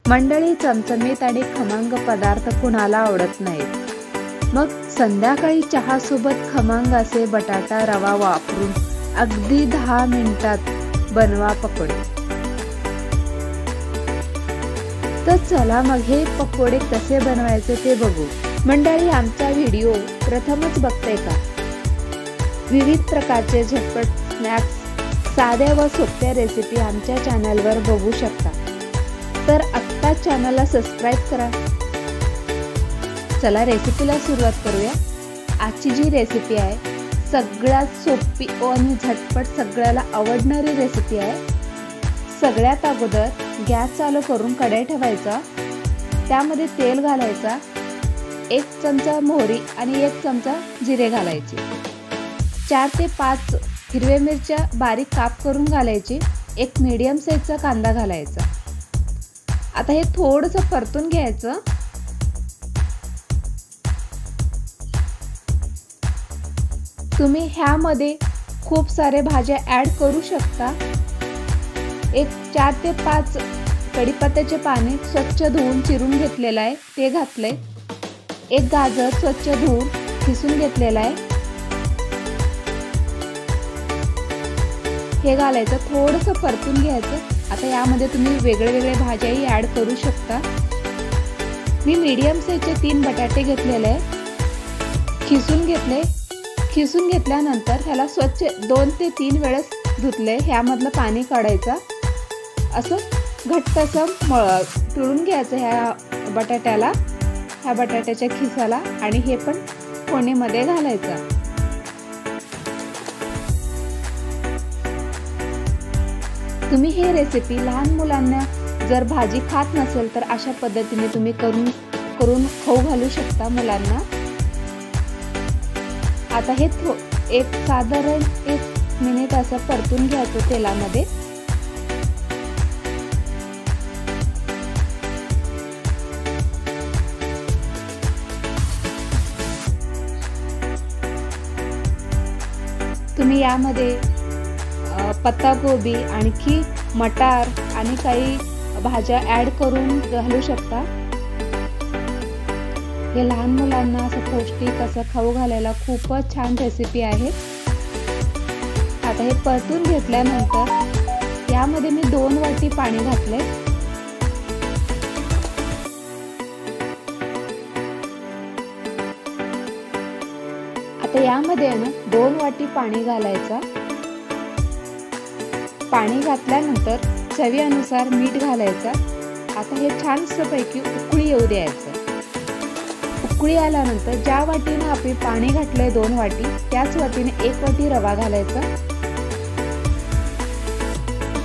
मंडळी, चमचमीत आणि खमंग पदार्थ कुणाला आवडत नाहीत। मग संध्याकाळी चहा सोबत खमंग असे बटाटा रवा वापरून अगदी 10 मिनिटात बनवा पकोडे। तर चला मग हे पकोडे कसे बनवायचे ते बघू। मंडळी, आमचा व्हिडिओ प्रथमच बघताय का? विविध प्रकारचे झटपट स्नॅक्स, साध्या व सोप्या रेसिपी आमच्या चॅनलवर बघू शकता। तर आत्ता चॅनलला सबस्क्राइब करा। चला रेसिपीला सुरुवात करूया। आजची जी रेसिपी आहे सगळ्यात सोपी आणि झटपट सगळ्याला आवडणारी रेसिपी आहे। सगळ्यात अगोदर गॅस चालू करून कढई ठेवायचा, त्यामध्ये तेल घालायचा, 1 चमचा मोहरी आणि 1 चमचा जिरे घालायचे, 4 ते 5 हिरव्या मिरच्या बारीक काप करून घालायची, 1 मीडियम साईजचा कांदा घालायचा। आता हे थोडंसं परतून घ्यायचं। तुम्ही ह्यामध्ये खूप सारे भाज्या ऍड करू शकता। 4 ते 5 कढीपत्त्याचे पाने स्वच्छ धुवून चिरून घेतलेला आहे ते घातले, 1 गाजर स्वच्छ धुवून खिसून घेतलेला आहे हे घालायचं, थोडंसं परतून घ्यायचं। आता यामध्ये तुम्ही वेगळे भाज्याही ऍड करू शकता। मी मीडियम साईजचे 3 बटाटे घेतलेले आहे, खिसून घेतले। खिसून घेतल्यानंतर ह्याला स्वच्छ 2 ते 3 वेळेस धुतले, ह्यामधलं पाणी काढायचं, असं घट्ट असं पिळून घ्यायचं ह्या बटाट्याला, ह्या बटाट्याच्या खिसाला, आणि हे पण फोडणीमध्ये घालायचं। तुम्ही हे रेसिपी लहान मुलांना जर भाजी खात नसेल तर अशा पद्धतीने तुम्ही करून खाऊ घालू शकता मुलांना। आता हे साधारण 1 मिनिट असं परतून घ्यायचं तेलामध्ये। तुम्ही यामध्ये पत्तागोबी, आणखी मटार आणि काही भाज्या ऍड करून घालू शकता। हे लहान मुलांना असं पौष्टिक असं खाऊ घालायला खूपच छान रेसिपी आहे। आता हे परतून घेतल्यानंतर यामध्ये मी 2 वाटी पाणी घातले। आता यामध्ये ना 2 वाटी पाणी घालायचा। पाणी घातल्यानंतर चवीनुसार मीठ घालायचा। आता हे छानपैकी उकळी येऊ द्यायचं। उकळी आल्यानंतर ज्या वाटीने आपण पाणी घातलंय 2 वाटी, त्याच वाटीने 1 वाटी रवा घालायचा।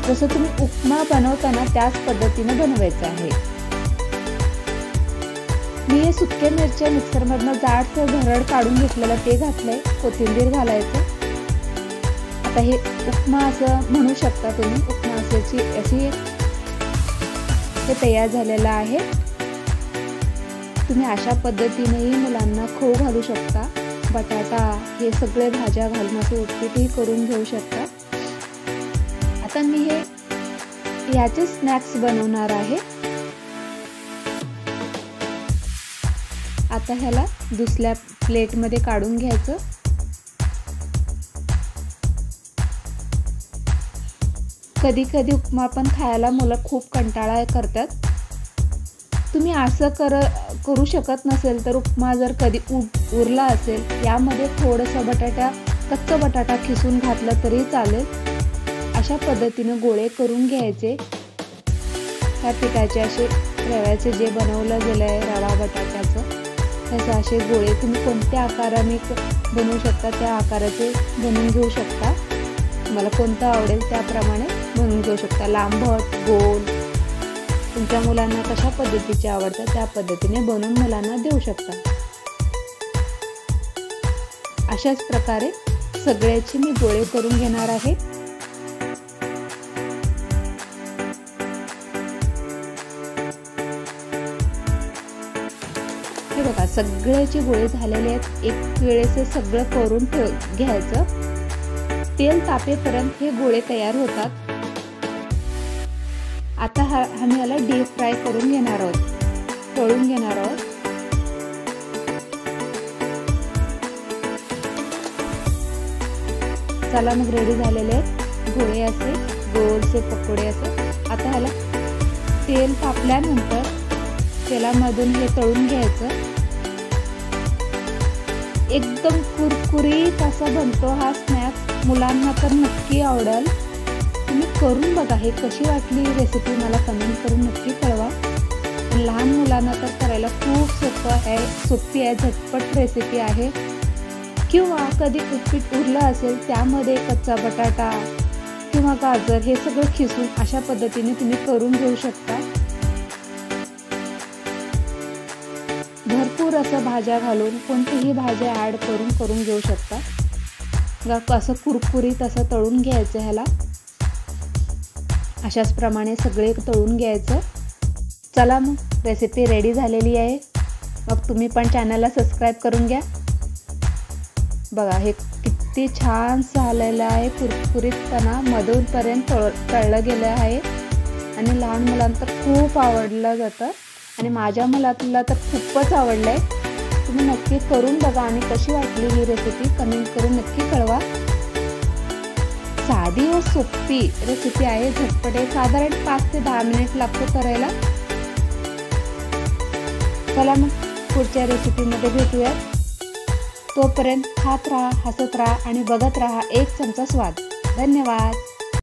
जसं तुम्ही उपमा बनवताना त्याच पद्धतीने बनवायचं आहे। मी हे सुक्या मिरच्या मिक्सरमधनं जाडसं भरड काढून घेतलेलं ते घातलंय, कोथिंबीर घालायचं। आता हे उपमा असं म्हणू शकता तुम्ही, उपमा अशी हे तयार झालेलं आहे। तुम्ही अशा पद्धतीनेही मुलांना खाऊ घालू शकता। बटाटा हे सगळे भाज्या घालून असं उपीटही करून घेऊ शकता। आता मी याचे स्नॅक्स बनवणार आहे। आता ह्याला दुसऱ्या प्लेटमध्ये काढून घ्यायचं। कधी उपमा पण खायला मुलं खूप कंटाळा करतात। तुम्ही असं करू शकत नसेल तर उपमा जर कधी उरला असेल, यामध्ये थोडंसं कच्चा बटाटा खिसून घातलं तरी चालेल। अशा पद्धतीने गोळे करून घ्यायचे। ह्या पिठाचे असे रव्याचे जे बनवलं गेलं आहे रवा बटाट्याचं, त्याचे असे गोळे तुम्ही कोणत्या आकाराने बनवू शकता त्या आकाराचे बनवून घेऊ शकता। मला कोणतं आवडेल त्याप्रमाणे बनवून घेऊ शकता। लांबट, गोल, तुमच्या मुलांना कशा पद्धतीचे आवडतात त्या पद्धतीने बनवून मुलांना देऊ शकता। अशाच प्रकारे सगळ्याचे मी गोळे करून घेणार आहे। हे बघा, सगळ्याचे गोळे झालेले आहेत। एक वेळेस सगळं करून घ्यायचं। तेल तापेपर्यंत हे गोळे तयार होतात। आता आम्ही याला डीप फ्राय करून घेणार आहोत, तळून घेणार आहोत। चला मग रेडी झालेले आहेत गोळे असे गोलसे पकोडे असे। आता ह्याला तेल तापल्यानंतर तेलामधून हे तळून घ्यायचं। एकदम कुरकुरीत असा बनतो हा स्नॅक्स, मुलांना तर नक्की आवडेल। तुम्ही करून बघा, हे कशी वाटली रेसिपी मला कमेंट करून नक्की कळवा। लहान मुलांना तर करायला खूप सोपी आहे, झटपट रेसिपी आहे। किंवा कधी उपीट उरलं असेल त्यामध्ये कच्चा बटाटा किंवा गाजर हे सगळं खिसून अशा पद्धतीने तुम्ही करून घेऊ शकता। भरपूर असं भाज्या घालून कोणतीही भाज्या ॲड करून घेऊ शकता। असं कुरकुरीत असं तळून घ्यायचं, ह्याला अशाच प्रमाणे सगळे तळून घ्यायचं। चला मग रेसिपी रेडी झालेली आहे, मग तुम्ही पण चॅनलला सबस्क्राईब करून घ्या। बघा हे किती छान झालेलं आहे, कुरकुरीतपणा मधूनपर्यंत तळलं गेलं आहे आणि लहान मुलांना तर खूप आवडलं जातं आणि माझ्या मुलाला तर खूपच आवडलं आहे। तुम्ही नक्की करून बघा आणि कशी वाटली ही रेसिपी कमेंट करून नक्की कळवा। साधी व सोपी रेसिपी आहे, झटपट आहे, साधारण 5 ते 10 मिनिट लागतो करायला। चला मग पुढच्या रेसिपीमध्ये भेटूया, तोपर्यंत खात राहा, हसत राहा आणि बघत राहा एक चमचा स्वाद। धन्यवाद।